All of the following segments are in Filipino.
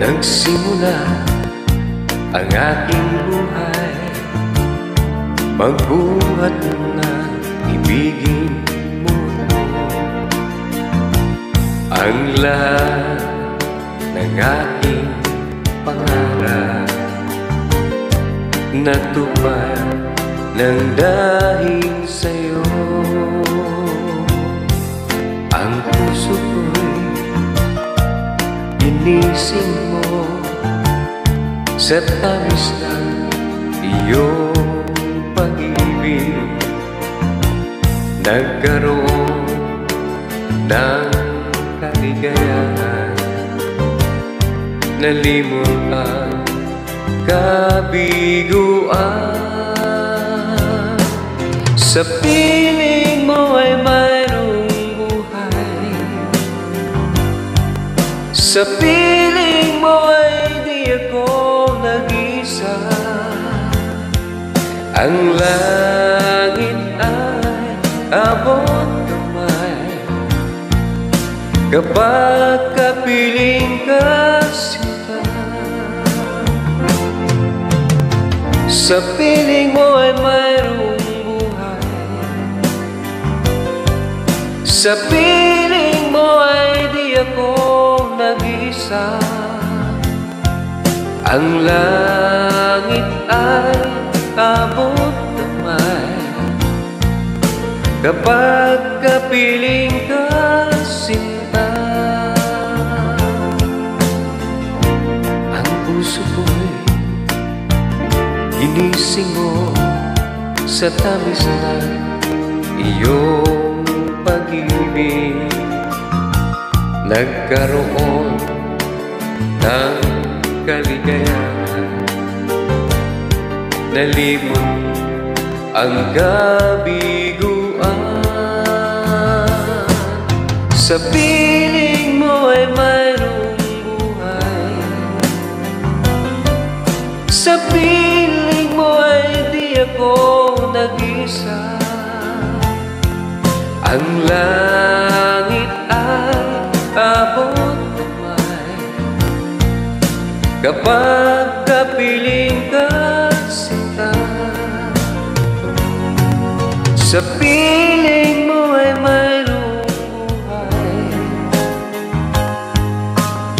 Nagsimula ang aking buhay, magbuhat na ibigin mo ang lahat ng aking pangarap, natupad ng dahil sa'yo. Ang puso ko'y ginising mo sa tamis ng iyong pag-ibig. Nagkaroon ng kaligayahan, nalimot ang kabiguan. Sa piling mo ay mayroong buhay, sa piling mo ay di ako nag-isa. Ang langit ay abot kamay kapag kapiling ka, sinta. Sa piling mo ay mayroong buhay, sa piling mo ay di ako nag-isa. Ang langit ay abot kamay kapag kapiling ka, sinta. Ang puso ko'y ginising mo sa tamis ng iyong pag-ibig. Nagkaroon ng kaligayahan, nalimot ang kabiguan. Sa piling mo ay mayroong buhay, sa piling mo ay di ako nag-isa. Ang langit ay abot kamay kapag kapiling ka, sinta. Sa piling mo ay mayroong buhay,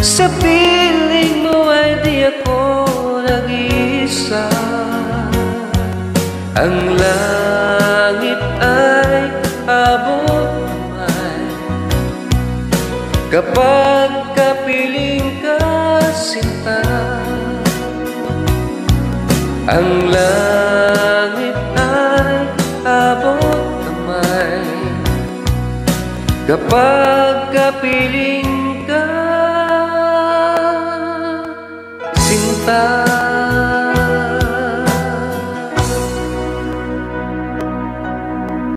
sa piling mo ay di ako nag-isa. Ang langit ay abot kamay kapag kapiling ka, sinta. Ang langit ay abot kamay kapag kapiling ka, sinta.